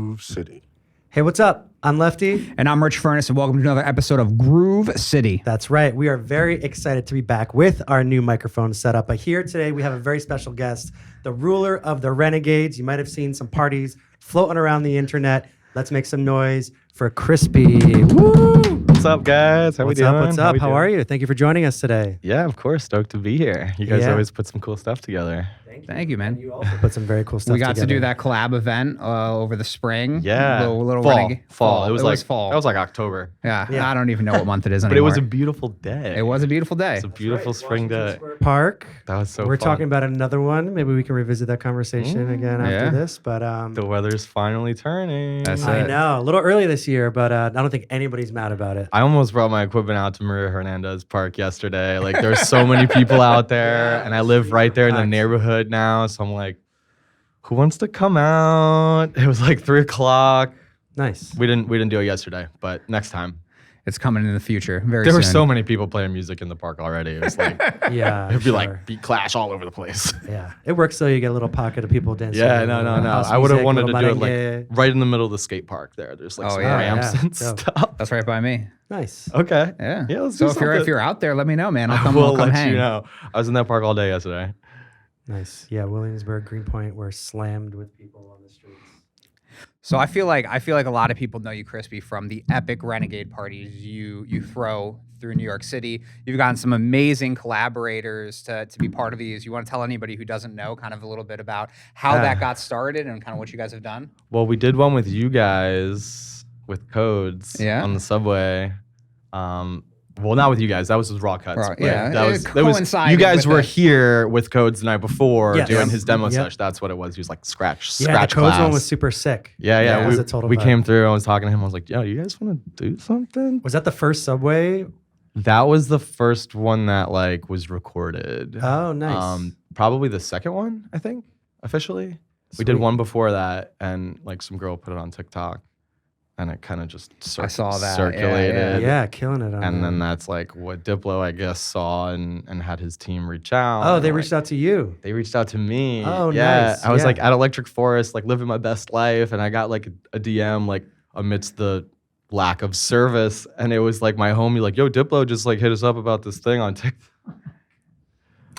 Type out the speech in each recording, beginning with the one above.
Groove City. Hey, what's up? I'm Lefty. And I'm Rich Furniss, and welcome to another episode of Groove City. That's right. We are very excited to be back with our new microphone setup. But here today, we have a very special guest, the ruler of the Renegades. You might have seen some parties floating around the internet. Let's make some noise for Crispy. Woo! What's up, guys? How we doing? What's up? How are you? Thank you for joining us today. Yeah, of course. Stoked to be here. You guys always put some cool stuff together. Thank you, man. And you also put some very cool stuff We got together. to do that collab event over the spring. Yeah. Little fall. Renegade. Fall. It was fall. That was like October. Yeah. Yeah. I don't even know what month it is But anymore. it was a beautiful day. It was a beautiful day. It's a beautiful spring day. Park. That was so We're fun. talking about another one. Maybe we can revisit that conversation again after Yeah. this. But The weather's finally turning. That's I it. know, a little early this year, but I don't think anybody's mad about it. I almost brought my equipment out to Maria Hernandez Park yesterday. Like, there's so many people out there, and I live right there in the neighborhood now. So I'm like, who wants to come out? It was like 3 o'clock. Nice. We didn't do it yesterday, but next time. It's coming in the future. Very There soon. were so many people playing music in the park already. It was like, Yeah. it'd be sure. like beat clash all over the place. Yeah, it works though. You get a little pocket of people dancing. Yeah, a no. little house I would have music, wanted to little do it merengue. like right in the middle of the skate park there. There's like Oh, some yeah. ramps Yeah. and Dope. stuff. That's right by me. Nice. Okay. Yeah. Yeah, let's so do if you're something. out there, let me know, man. I'll I come. will I'll come let hang. you know. I was in that park all day yesterday. Nice. Yeah, Williamsburg, Greenpoint were slammed with people on the streets. So I feel like a lot of people know you, Crispy, from the epic Renegade parties you throw through New York City. You've gotten some amazing collaborators to be part of these. You want to tell anybody who doesn't know kind of a little bit about how that got started and kind of what you guys have done? Well, we did one with you guys with Codes Yeah. on the subway. Well, not with you guys. That was with Raw Cuts. Raw, but yeah. that It was coincided you guys with were it. here with Codes the night before Yes. doing Yep. his demo Yep. session. That's what it was. He was like scratch Yeah, the class. Codes one was super sick. Yeah. It was a total we vibe. came through. I was talking to him. I was like, "Yo, you guys want to do something?" Was that the first Subway? That was the first one that like was recorded. Oh, nice. Probably the second one, I think, officially. We did Sweet. one before that, and like some girl put it on TikTok, and it kind of just I saw that. circulated. Yeah, killing it on And that. then that's like what Diplo, I guess, saw and had his team reach out. Oh, they and, reached like, out to you. They reached out to me. Oh, yeah. nice. I was Yeah. like at Electric Forest, like living my best life, and I got like a DM like amidst the lack of service, and it was like my homie like, "Yo, Diplo just like hit us up about this thing on TikTok."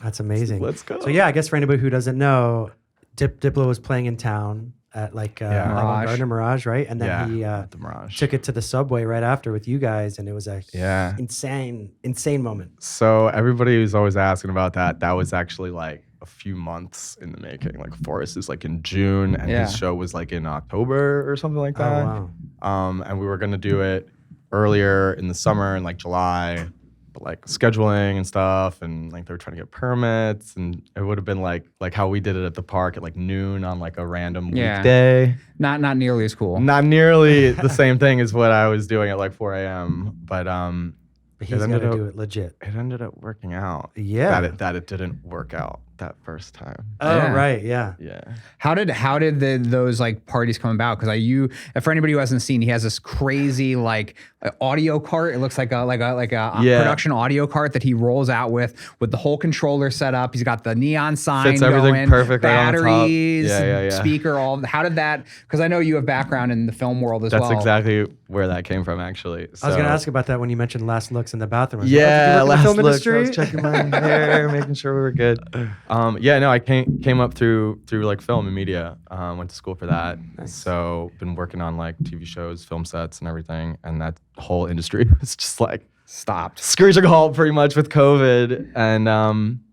That's amazing. Let's go. So yeah, I guess for anybody who doesn't know, Diplo was playing in town at like Mirage, right? And then he the Mirage. took it to the subway right after with you guys, and it was a Yeah. insane moment. So everybody who's always asking about that, that was actually like a few months in the making. Like Forrest is like in June, and Yeah. his show was like in October or something like that. Oh wow. And we were gonna do it earlier in the summer in like July, but like scheduling and stuff, and like they were trying to get permits, and it would have been like how we did it at the park at like noon on like a random weekday. Not nearly as cool. Not nearly the same thing as what I was doing at like 4 a.m. But But he's got ended to up- do it legit. it ended up working out. Yeah. That it didn't work out that first time. Oh Yeah. right, yeah. Yeah. How did those like parties come about? Because for anybody who hasn't seen, he has this crazy like audio cart. It looks like a Yeah. production audio cart that he rolls out with the whole controller set up. He's got the neon sign Fits everything going, perfect right on the top. batteries, Yeah. speaker. How did that? Because I know you have background in the film world as That's well. exactly where that came from, actually. I was going to ask about that when you mentioned last looks in the bathroom. I was like, Yeah, did you work in last the film look. I industry? was checking my hair, making sure we were good. I came up through like film and media. Went to school for that. Nice. So been working on like TV shows, film sets, and everything. And that whole industry was just like Stopped. screeching halt pretty much with COVID. And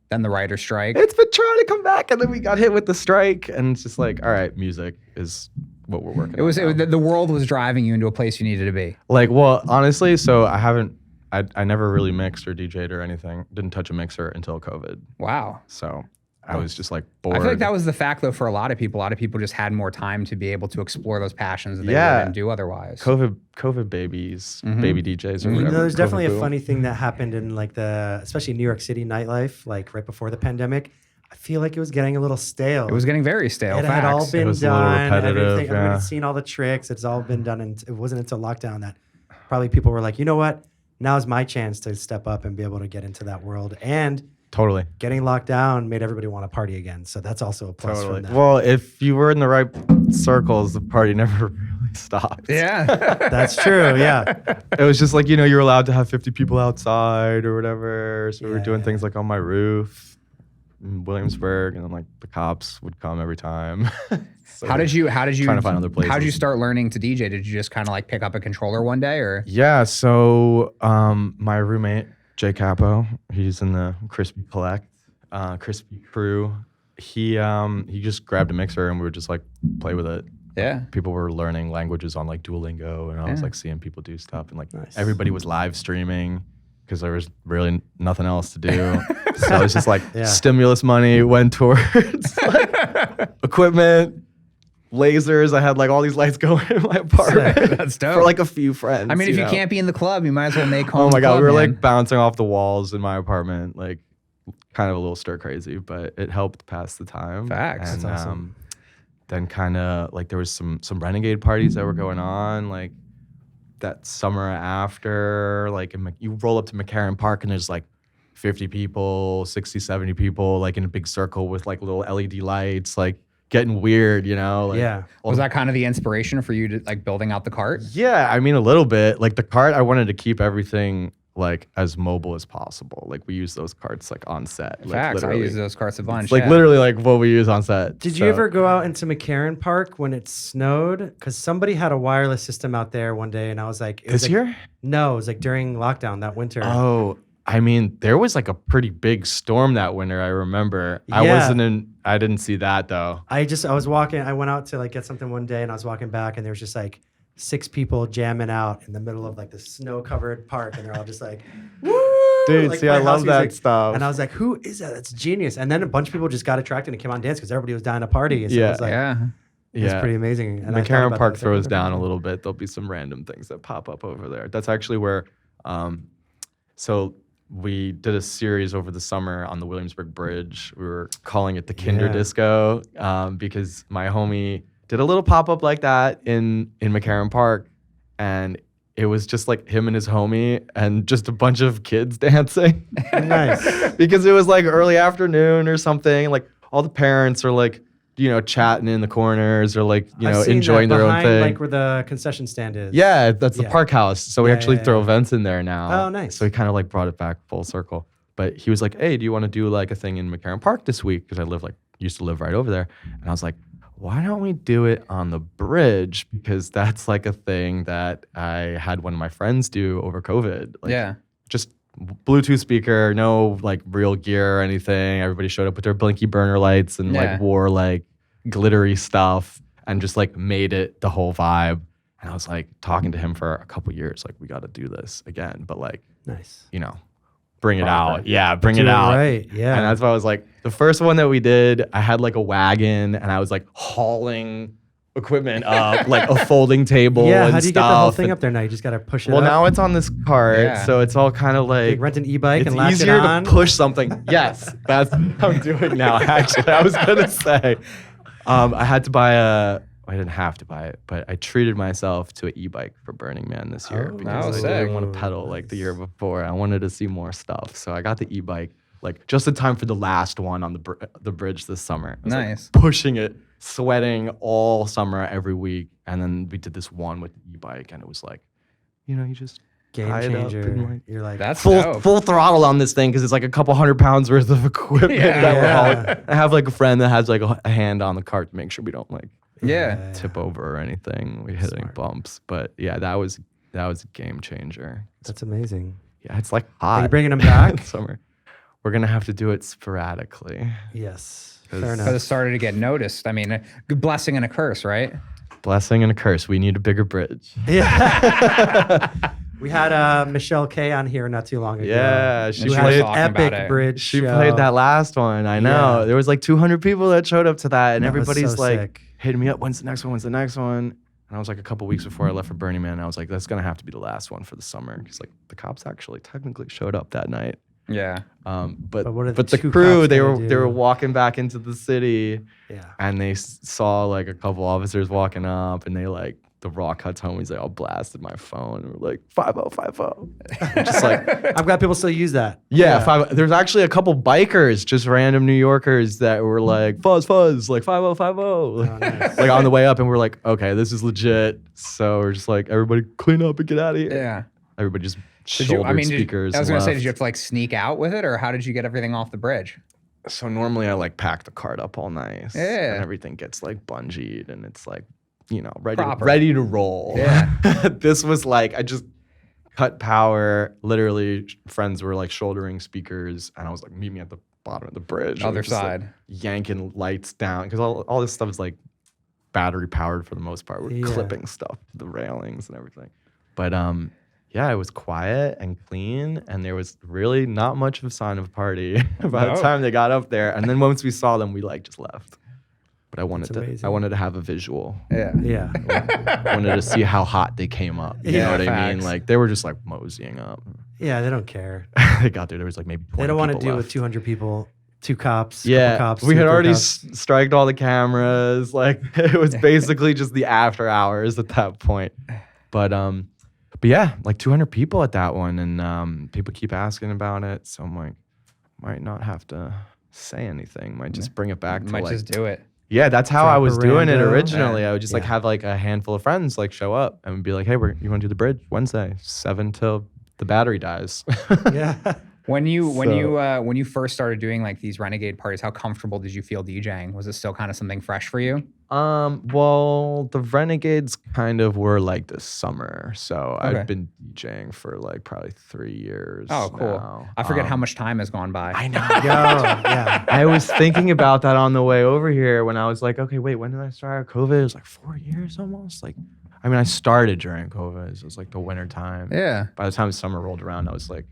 Then the writer's strike. it's been trying to come back, and then we got hit with the strike, and it's just like, all right, music is what we're working on. The world was driving you into a place you needed to be. Like, well, honestly, so I never really mixed or DJ'd or anything. Didn't touch a mixer until COVID. Wow. So I was just like bored. I feel like that was the fact, though, for a lot of people. A lot of people just had more time to be able to explore those passions that they wouldn't do otherwise. COVID babies, baby DJs or whatever. There's definitely COVID a boom. funny thing that happened in like especially New York City nightlife, like right before the pandemic. I feel like it was getting a little stale. It was getting very stale. It had all Facts. been was a little done. repetitive, Everything, yeah. everybody's seen all the tricks. It's all been done. And it wasn't until lockdown that probably people were like, you know what? Now's my chance to step up and be able to get into that world. And Totally. getting locked down made everybody want to party again. So that's also a plus from that. Well, if you were in the right circles, the party never stopped. Yeah. That's true. Yeah. It was just like, you're allowed to have 50 people outside or whatever. So we were doing Yeah. things like on my roof in Williamsburg, and then like the cops would come every time. So How did you trying to find other places. How did you start learning to DJ? Did you just kind of like pick up a controller one day, or? Yeah, so my roommate, Jay Capo, he's in the Crispy Collect, Crispy crew. He just grabbed a mixer and we would just like play with it. Yeah. People were learning languages on like Duolingo, and I was like seeing people do stuff, and like Nice. everybody was live streaming because there was really nothing else to do. So it was just like stimulus money went towards like, equipment, lasers. I had like all these lights going in my apartment. That's dope. For like a few friends. I mean, if you know? can't be in the club, you might as well make home. Oh my the god, club, we were man. like bouncing off the walls in my apartment, like kind of a little stir crazy, but it helped pass the time. Facts. And, That's awesome. then kind of like there was some Renegade parties that were going on like that summer after. Like you roll up to McCarran Park and there's like 50 people, 60, 70 people like in a big circle with like little LED lights, like getting weird, like, Yeah. Was that kind of the inspiration for you to like building out the cart? Yeah, I mean a little bit. Like the cart, I wanted to keep everything like as mobile as possible. Like we use those carts like on set. Like, Facts. I literally. use those carts a bunch. It's like yeah. literally like what we use on set. Did you ever go out into McCarran Park when it snowed? Because somebody had a wireless system out there one day, and I was like, This year? No, it was like during lockdown that winter. Oh, I mean, there was like a pretty big storm that winter. I remember. Yeah. I didn't see that though. I was walking. I went out to like get something one day, and I was walking back, and there was just like 6 people jamming out in the middle of like the snow-covered park, and they're all just like, "Woo!" Dude, like, see, I playing house love that music. stuff. And I was like, "Who is that? That's genius!" And then a bunch of people just got attracted and came out and danced because everybody was dying to party. And so it Yeah. was like, Yeah. it's pretty amazing. And I thought McCarran about Park that. throws down a little bit. There'll be some random things that pop up over there. That's actually where, so we did a series over the summer on the Williamsburg Bridge. We were calling it the Kinder Yeah. Disco because my homie did a little pop up like that in McCarran Park, and it was just like him and his homie and just a bunch of kids dancing. Nice. Because it was like early afternoon or something. Like all the parents are like, chatting in the corners or like, I've seen enjoying that their own behind, thing. like where the concession stand is. Yeah, that's the Yeah. park house. So we Yeah, actually yeah, throw yeah. events in there now. Oh, nice. So we kind of like brought it back full circle. But he was like, hey, do you want to do like a thing in McCarran Park this week? Because I used to live right over there. And I was like, why don't we do it on the bridge? Because that's like a thing that I had one of my friends do over COVID. Like, Yeah. just Bluetooth speaker, no like real gear or anything. Everybody showed up with their blinky burner lights and Yeah. like wore like glittery stuff and just like made it the whole vibe. And I was like talking to him for a couple years, like we got to do this again, but like, Nice. bring it Proper. out. Yeah, bring Do it out. right. Yeah. And that's why I was like, the first one that we did, I had like a wagon and I was like hauling equipment up, like a folding table yeah. and How do you stuff. get the whole thing And- up there now? You just got to push it well, up. now it's on this cart, Yeah. so it's all kind of like Like rent an e-bike it's and latch it easier on. to push something. Yes, that's what I'm doing now. Actually, I was gonna say, I had to buy I didn't have to buy it, but I treated myself to an e-bike for Burning Man this year Oh, because I sick. didn't want to pedal like the year before. I wanted to see more stuff, so I got the e-bike like just in time for the last one on the bridge this summer. I was, like, Nice. pushing it, sweating all summer every week, and then we did this one with the e-bike, and it was like, you just Game tie it up changer. and, like, You're like, That's full dope. full throttle on this thing because it's like a couple 100 pounds worth of equipment Yeah. that we're Yeah. hauling. I have like a friend that has like a hand on the cart to make sure we don't like Yeah. tip over or anything. We hit any Smart. bumps, but yeah, that was a game changer. That's amazing. Yeah, it's like Are hot. you bringing them back? in summer. We're gonna have to do it sporadically. Yes. 'Cause- Fair Because it enough. started to get noticed. I mean, a good blessing and a curse, right? Blessing and a curse. We need a bigger bridge. Yeah. We had Michelle K on here not too long ago. Yeah, she Who was had an talking about epic it. bridge She show. played that last one. I know. Yeah. There was like 200 people that showed up to that, and That was everybody's so like sick. hitting me up. When's the next one? When's the next one? And I was like a couple weeks before I left for Burning Man. And I was like, that's gonna have to be the last one for the summer because like the cops actually technically showed up that night. Yeah. But what are But the the two crew cops they gonna were do? walking back into the city Yeah. and they saw like a couple officers walking up and they like the Raw Cuts homies, they all blasted my phone. And we're like, 5050. Just like, I'm glad people still use that. there's actually a couple bikers, just random New Yorkers that were like, fuzz, like 5050. Nice. Like on the way up, and we're like, okay, this is legit. So we're just like, everybody clean up and get out of here. Yeah. Everybody just Did you, shouldered speakers. I was going to say, left. did you have to like sneak out with it, or how did you get everything off the bridge? So normally I like pack the cart up all nice. Yeah. And everything gets like bungeed and it's like, you know, Proper. ready to roll. Yeah. This was like, I just cut power. Literally, friends were like shouldering speakers, and I was like, meet me at the bottom of the bridge. Other Just, like, side. yanking lights down, because all this stuff is like battery powered for the most part. We're clipping stuff, the railings and everything. But yeah, it was quiet and clean, and there was really not much of a sign of a party by the time they got up there. And then once we saw them, we like just left. But I wanted to have a visual. Yeah. I wanted to see how hot they came up. You know what I mean? facts. Like they were just like moseying up. Yeah, they don't care. They got there. There was like maybe 20 They don't want to people deal left. with 200 people, 2 cops, Yeah, couple cops. we 2 had or 3 already cops. striked all the cameras. Like it was basically just the after hours at that point. But yeah, like 200 people at that one, and people keep asking about it. So I'm like, might not have to say anything. Might just bring it back to Might like, just do it. yeah, that's how I Drop a was doing it rando. originally. I would just like Yeah. have like a handful of friends like show up and be like, hey, you want to do the bridge Wednesday, 7 till the battery dies. Yeah. When you first started doing like these Renegade parties, how comfortable did you feel DJing? Was it still kind of something fresh for you? Well, the Renegades kind of were like this summer. So Okay. I've been DJing for like probably 3 years. Oh, cool. now. I forget how much time has gone by. I know. Yeah. I was thinking about that on the way over here when I was like, okay, wait, when did I start? COVID? It was like 4 years almost. Like, I mean, I started during COVID. So it was like the winter time. Yeah. By the time summer rolled around, I was like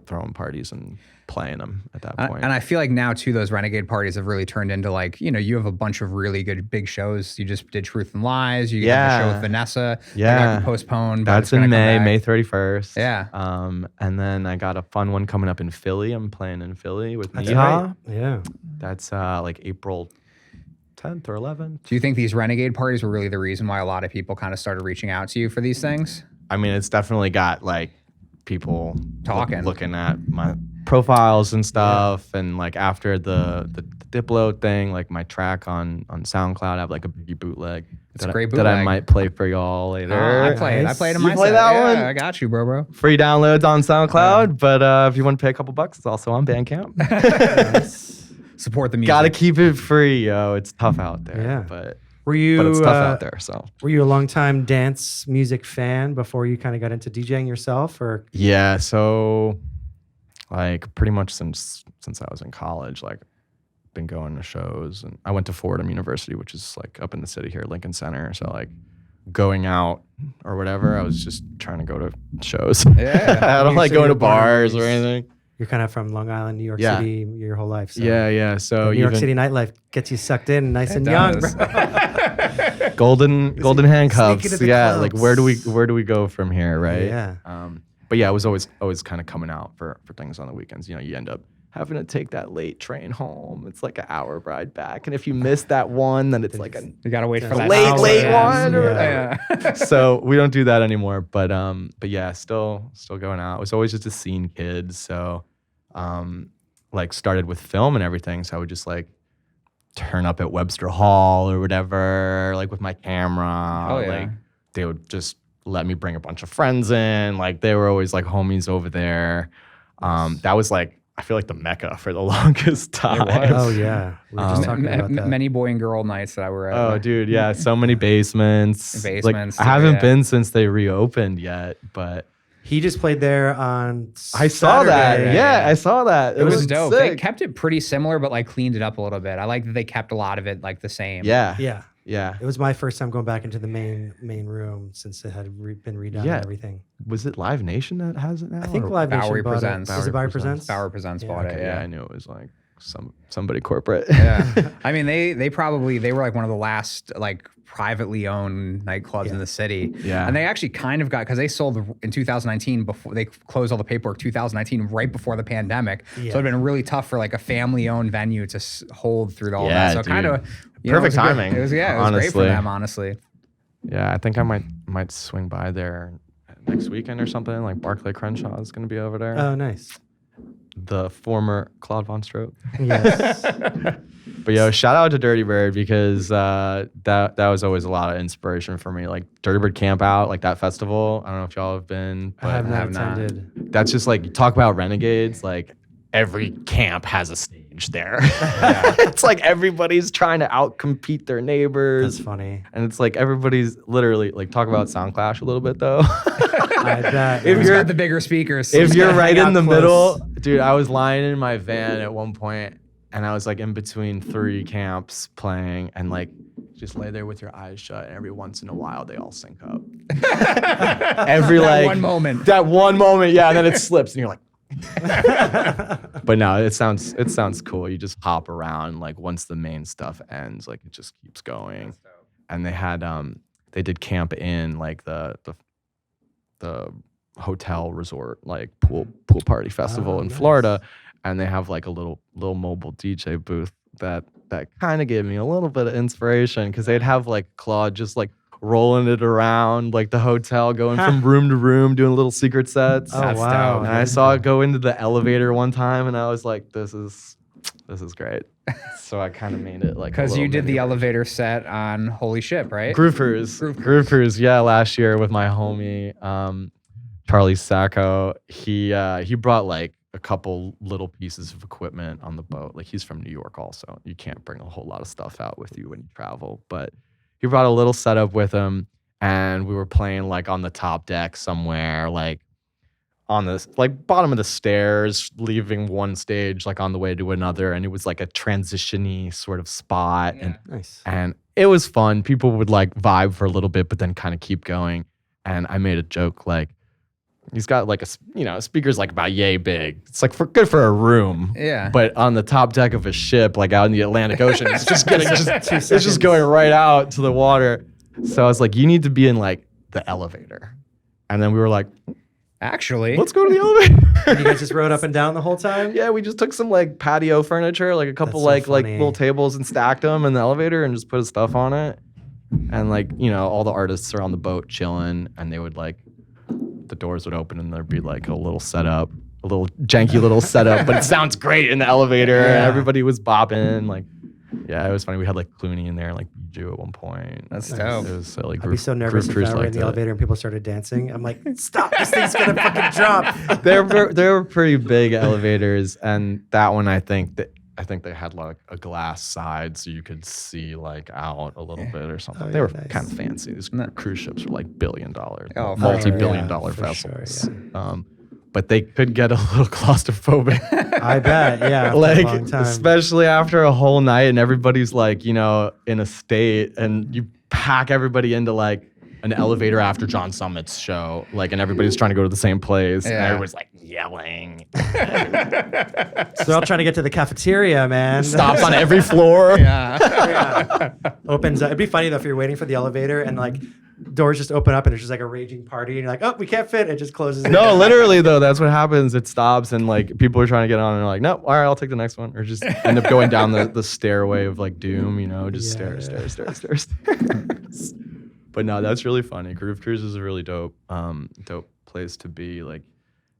throwing parties and playing them at that point. And I feel like now too, those Renegade parties have really turned into like, you know, you have a bunch of really good big shows. You just did Truth and Lies. You got the show with Vanessa. Yeah. That got postponed. but That's it's gonna in come May back. 31st. Yeah. And then I got a fun one coming up in Philly. I'm playing in Philly with That's Miha. right. Yeah. That's like April 10th or 11th. Do you think these Renegade parties were really the reason why a lot of people kind of started reaching out to you for these things? I mean, it's definitely got like people Talking. looking at my profiles and stuff. And like after the Diplo thing, like my track on SoundCloud, I have like a biggie bootleg. It's a that great that I bootleg. might play for y'all later. I played in You my play set. that Yeah, one? I got you, bro. Free downloads on SoundCloud, but if you want to pay a couple bucks, it's also on Bandcamp. Support the music. Gotta keep it free, yo. It's tough out there. Yeah. But Were you it's tough out there. So Were you a longtime dance music fan before you kind of got into DJing yourself, or? yeah, so like pretty much since I was in college, like been going to shows, and I went to Fordham University, which is like up in the city here, Lincoln Center. So like going out or whatever, I was just trying to go to shows. Yeah. I don't like So going you're to bars or born and anything. You're kind of from Long Island, New York Yeah. City, your whole life. So Yeah. So New York even City nightlife gets you sucked in, nice and It young, does. bro. golden Sneak handcuffs. into the Yeah, like clubs. where do we go from here, right? Yeah. But yeah, I was always kind of coming out for things on the weekends. You know, you end up having to take that late train home. It's like an hour ride back, and if you miss that one, then it's like a You gotta wait for that late hour. one or Yeah. whatever. Yeah. So we don't do that anymore. But yeah, still going out. I was always just a scene kid. So like started with film and everything. So I would just like turn up at Webster Hall or whatever, like with my camera. Oh, yeah. Like they would just let me bring a bunch of friends in. Like they were always like homies over there. That was like, I feel like the Mecca for the longest time. was. Oh yeah, we were just talking about that. Many boy and girl nights that I were at. Oh, dude, yeah, so many basements. Basements, Like, I haven't yeah. been since they reopened yet, but He just played there on. I saw that. Saturday. Yeah, I saw that. It was dope. They sick. kept it pretty similar, but like cleaned it up a little bit. I like that they kept a lot of it like the same. Yeah, Yeah, it was my first time going back into the main room since it had been redone Yeah. and everything. Was it Live Nation that has it now? I think or- Live Nation Bowery bought Presents. it. Is it Bowery Presents? Bower Presents Yeah. bought Okay, it. yeah, Yeah. I knew it was like somebody corporate. Yeah. I mean, they were like one of the last like privately owned nightclubs in the city. Yeah. And they actually kind of got, because they sold in 2019 before they closed all the paperwork 2019 right before the pandemic. Yeah. So it'd been really tough for like a family owned venue to hold through all Yeah, that. So dude. kind of Perfect timing, It was great for honestly. them, honestly. Yeah, I think I might swing by there next weekend or something. Like Barclay Crenshaw is going to be over there. Oh, nice. The former Claude Von Stroke. Yes. But yo, shout out to Dirty Bird because that was always a lot of inspiration for me. Like Dirty Bird Camp Out, like that festival. I don't know if y'all have been, but I have not attended. that's just like, you talk about renegades, like every camp has a stage there. It's like everybody's trying to outcompete their neighbors. That's funny. And it's like everybody's literally like, talk about sound clash a little bit though. I bet. If you're got the bigger speakers, If you're right in the close. middle, dude, I was lying in my van at one point and I was like in between 3 camps playing and like just lay there with your eyes shut and every once in a while they all sync up. Every that like one moment. That one moment, yeah, and then it slips and you're like but no, it sounds cool. You just hop around like once the main stuff ends, like it just keeps going. And they had they did Camp In, like the hotel resort like pool party festival in nice. Florida, and they have like a little mobile DJ booth that kind of gave me a little bit of inspiration because they'd have like Claude just like rolling it around like the hotel, going from room to room, doing little secret sets. Oh, That's wow. dope. And I saw it go into the elevator one time, and I was like, "This is great." So I kind of made it like Because you did the elevator set on Holy Ship, right? Groupers, yeah, last year with my homie Charlie Sacco. He brought like a couple little pieces of equipment on the boat. Like he's from New York, also. You can't bring a whole lot of stuff out with you when you travel, but he brought a little setup with him, and we were playing like on the top deck somewhere, like on this like bottom of the stairs, leaving one stage like on the way to another, and it was like a transition-y sort of spot. Yeah. Nice. And it was fun. People would like vibe for a little bit, but then kind of keep going. And I made a joke like, he's got like a speaker's like about yay big. It's like good for a room. Yeah. But on the top deck of a ship, like out in the Atlantic Ocean, it's just it's seconds. just going right out to the water. So I was like, you need to be in like the elevator. And then we were like, Actually, let's go to the elevator. And you guys just rode up and down the whole time? Yeah, we just took some like patio furniture, like a couple That's so like funny. little tables, and stacked them in the elevator and just put his stuff on it. And like, all the artists are on the boat chilling, and they would like, the doors would open and there'd be like a little setup, a little janky little setup, but it sounds great in the elevator. Yeah. And everybody was bopping. Like, yeah, it was funny. We had like Clooney in there, like Bijou at one point. That's Nice. dope. It was like I'd be so nervous if I were in the elevator and people started dancing. I'm like, stop, this thing's gonna fucking drop. They were pretty big elevators, and that one I think they had like a glass side so you could see like out a little bit or something. Oh, They yeah, were nice. kind of fancy. These cruise ships were like $billion-dollar, Oh, for multi-billion-dollar sure. For vessels. sure, But they could get a little claustrophobic. I bet, yeah. after a Like, long time. especially after a whole night and everybody's like, in a state, and you pack everybody into like an elevator after John Summit's show, like, and everybody's trying to go to the same place, and Yeah. everybody's like yelling. So they're all trying to get to the cafeteria, man. Stops on every floor. Yeah. Yeah. Opens up. It'd be funny though if you're waiting for the elevator and like doors just open up and it's just like a raging party and you're like, oh, we can't fit. It just closes. No, literally though, that's what happens. It stops and like people are trying to get on and they're like, no, all right, I'll take the next one, or just end up going down the stairway of like doom, just Yeah. stairs. But no, that's really funny. Groove Cruise is a really dope place to be. Like,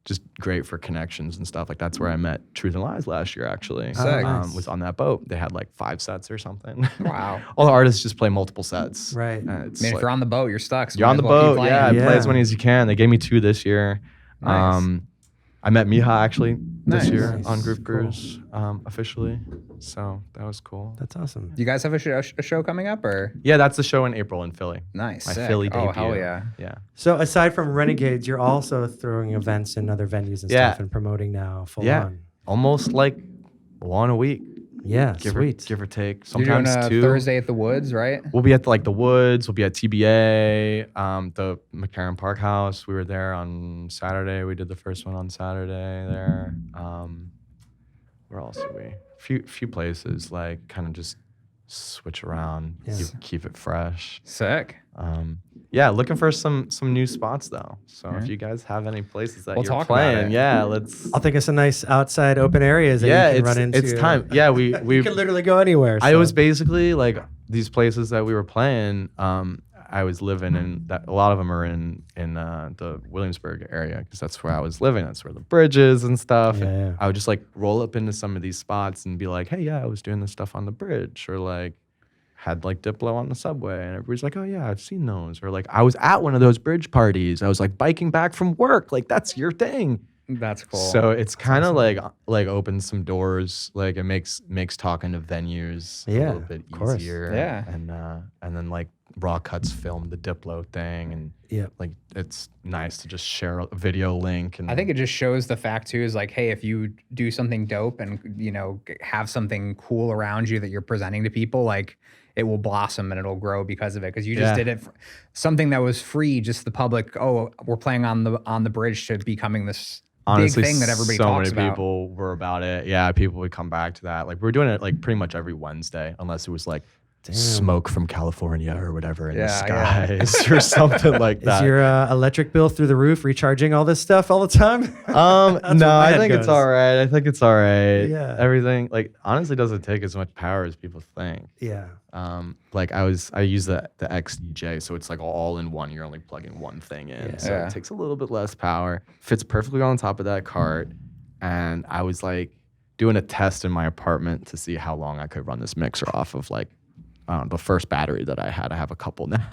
just great for connections and stuff. Like, that's where I met Truth and Lies last year. Actually, Sick. Nice. was on that boat. They had like 5 sets or something. Wow. All the artists just play multiple sets. Right. It's Man, if like- you're on the boat, you're stuck. So you're on the might as well keep boat, playing. yeah. Yeah. Play as many as you can. They gave me 2 this year. Nice. I met Miha actually this Nice. year Nice. on Groove Cool. Cruise officially. So that was cool. That's awesome. You guys have a show coming up, or Yeah, that's the show in April in Philly. nice? My sick. Philly debut. Oh hell yeah! Yeah. So aside from Renegades, you're also throwing events in other venues and Yeah. stuff and promoting now full Yeah. on. Almost like one a week, Yeah, give sweet. or take. You're doing Sometimes a 2. Thursday at the Woods, right? We'll be at the Woods. We'll be at TBA, the McCarran Park House. We were there on Saturday. We did the first one on Saturday there. Where else are we? Few places, like kind of just switch around, Yeah. keep it fresh. Sick. Yeah, looking for some new spots though. So Alright. if you guys have any places that We'll you're talk about playing, it. yeah, let's. I'll think of some nice outside open areas that Yeah, you can run into. it's time. Yeah, we You can literally go anywhere. I so. was basically like these places that we were playing. I was living in that. A lot of them are in the Williamsburg area because that's where I was living. That's where the bridge is and stuff. And I would just like roll up into some of these spots and be like, hey, yeah, I was doing this stuff on the bridge, or like had like Diplo on the subway, and everybody's like, oh yeah, I've seen those. Or like I was at one of those bridge parties. I was like biking back from work. Like that's your thing. That's cool. So it's kind of like opens some doors. Like it makes talking to venues a little bit easier. Yeah. And then like Raw Cuts filmed the Diplo thing, and like it's nice to just share a video link. And I think it just shows the fact too is like, hey, if you do something dope and you know have something cool around you that you're presenting to people, like it will blossom and it'll grow because of it. Because you just did it, something that was free, just the public. Oh, we're playing on the bridge to becoming this. Honestly, big thing that everybody talks about. So many people were about it. Yeah, people would come back to that. Like we're doing it like pretty much every Wednesday, unless it was like smoke from California or whatever in the skies or something like that. Is your electric bill through the roof recharging all this stuff all the time? No, I think it's all right. I think it's all right. Yeah. Everything like honestly doesn't take as much power as people think. Yeah. Like I use the XDJ, so it's like all in one. You're only plugging one thing in, so it takes a little bit less power. Fits perfectly on top of that cart, and I was like doing a test in my apartment to see how long I could run this mixer off of like the first battery that I had. I have a couple now.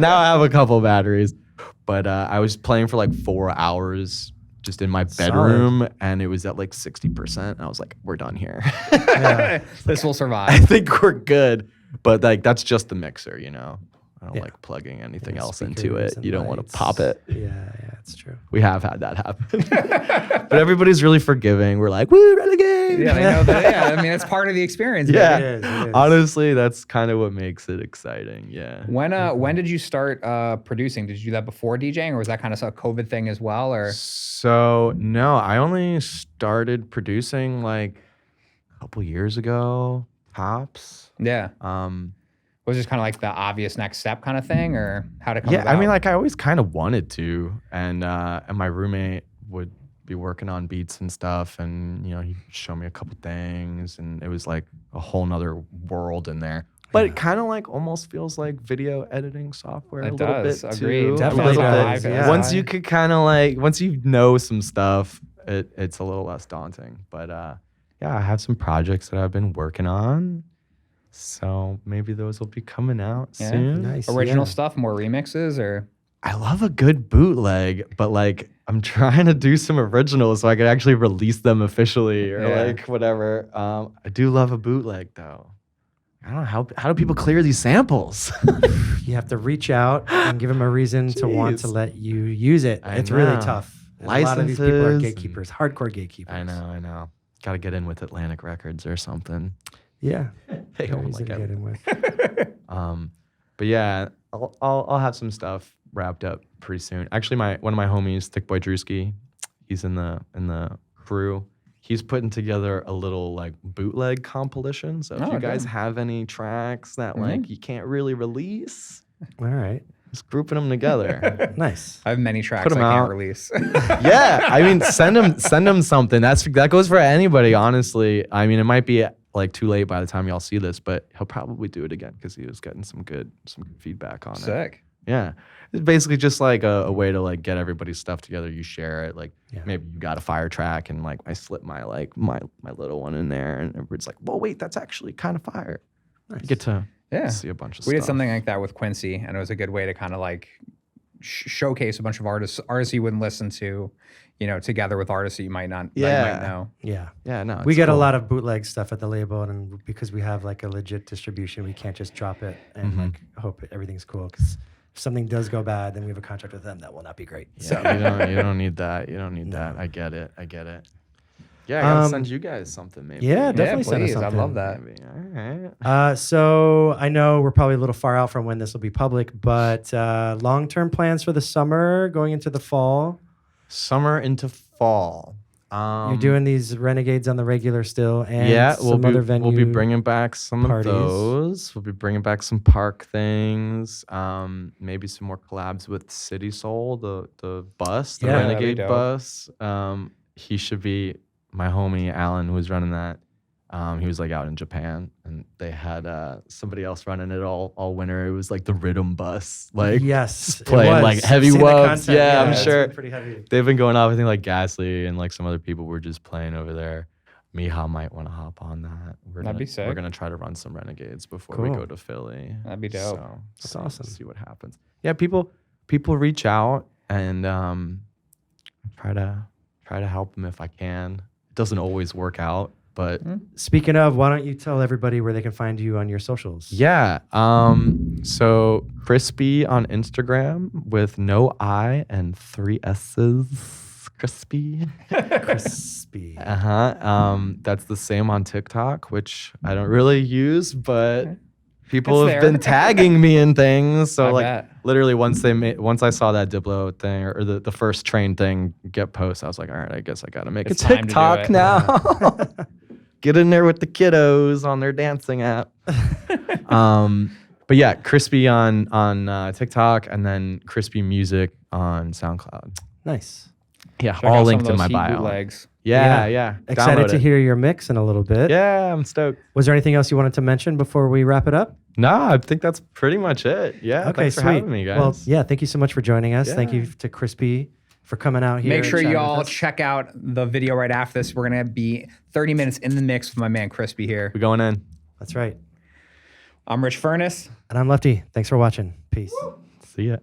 Now I have a couple batteries, but I was playing for like 4 hours just in my bedroom, and it was at like 60%. And I was like, we're done here. This will survive. I think we're good. But like that's just the mixer, you know. I don't like plugging anything else into it. You don't want to pop it. Yeah, it's true. We have had that happen. But everybody's really forgiving. We're like, woo, Renegade. Yeah, they know that. Yeah, I mean, it's part of the experience. Yeah, it is. Honestly, that's kind of what makes it exciting. Yeah. When did you start producing? Did you do that before DJing, or was that kind of a COVID thing as well? Or so no, I only started producing like a couple years ago, tops. Yeah. Was this kind of like the obvious next step kind of thing, or how to come about? I mean, like I always kind of wanted to, and my roommate would be working on beats and stuff, and you know he'd show me a couple things, and it was like a whole nother world in there. But it kind of like almost feels like video editing software a little bit Agreed. too. Definitely does. Yeah. Once you could kind of like once you know some stuff, it's a little less daunting. But yeah, I have some projects that I've been working on. So maybe those will be coming out soon. Nice. Original stuff, more remixes, or I love a good bootleg, but like I'm trying to do some originals so I could actually release them officially or like whatever. I do love a bootleg though. I don't know how do people clear these samples? You have to reach out and give them a reason to want to let you use it. It's really tough. A lot of these people are gatekeepers, hardcore gatekeepers. I know. Got to get in with Atlantic Records or something. Yeah, They don't easy like to it. get in with. But yeah, I'll have some stuff wrapped up pretty soon. Actually, one of my homies, Thick Boy Drewski, he's in the crew. He's putting together a little like bootleg compilation. So if you guys have any tracks that like you can't really release, All right, just grouping them together. nice. I have many tracks Put 'em I can't out. release. Yeah, I mean, send them something. That goes for anybody, honestly. I mean, it might be like too late by the time y'all see this, but he'll probably do it again because he was getting some good feedback on it. Sick. Yeah, it's basically just like a way to like get everybo's stuff together. You share it. Like maybe you got a fire track and like I slip my little one in there, and everybody's like, "Whoa, wait, that's actually kind of fire." Nice. You get to see a bunch of We stuff. did something like that with Quincy, and it was a good way to kind of like showcase a bunch of artists you wouldn't listen to, you know, together with artists that you might not that you might know. Yeah. No, We it's get a cool. lot of bootleg stuff at the label, and because we have like a legit distribution, we can't just drop it and like hope everything's cool. Because if something does go bad, then we have a contract with them that will not be great. So you don't need that. You don't need that. I get it. Yeah, I gotta send you guys something maybe. Yeah, definitely send us please. something. I love that. Maybe. All right. So I know we're probably a little far out from when this will be public, but long-term plans for the summer, going into the fall. Summer into fall. You're doing these Renegades on the regular still, and some other venues. We'll be bringing back some parties. of those. We'll be bringing back some park things. Maybe some more collabs with City Soul, the bus, the Renegade that'd be dope. bus. He should be my homie Alan, who's running that. He was like out in Japan, and they had somebody else running it all winter. It was like the Rhythm Bus, like yes, it playing was. like heavy I've seen the wubs. content. Yeah, I'm it's sure been pretty heavy. they've been going off. I think like Gasly and like some other people were just playing over there. Miha might want to hop on that. That'd be sick. We're gonna try to run some Renegades before Cool. we go to Philly. That'd be dope. So, That's awesome. See what happens. Yeah, people reach out and try to help them if I can. It doesn't always work out, but Speaking of, why don't you tell everybody where they can find you on your socials? yeah. So Crispy on Instagram with no I and 3 S's. Crispy. Crispy. That's the same on TikTok, which I don't really use, but people It's have there. been tagging me in things. So I like bet. literally once I saw that Diplo thing or the first train thing get posted, I was like, all right, I guess I gotta make It's a time to do TikTok it. now. Get in there with the kiddos on their dancing app. But yeah, Crispy on TikTok and then Crispy Music on SoundCloud. Nice. Yeah, Check all out some linked of in those my Heat bio. bootlegs. Yeah. Excited Download to it. hear your mix in a little bit. Yeah, I'm stoked. Was there anything else you wanted to mention before we wrap it up? No, I think that's pretty much it. Yeah, Okay, thanks for sweet. having me, guys. Well, yeah, thank you so much for joining us. Thank Yeah. you to Crispy for coming out here. Make and sure chatting you with all us. check out the video right after this. We're going to be 30 minutes in the mix with my man Crispy here. We're going in. That's right. I'm Rich Furniss. And I'm Lefty. Thanks for watching. Peace. See ya.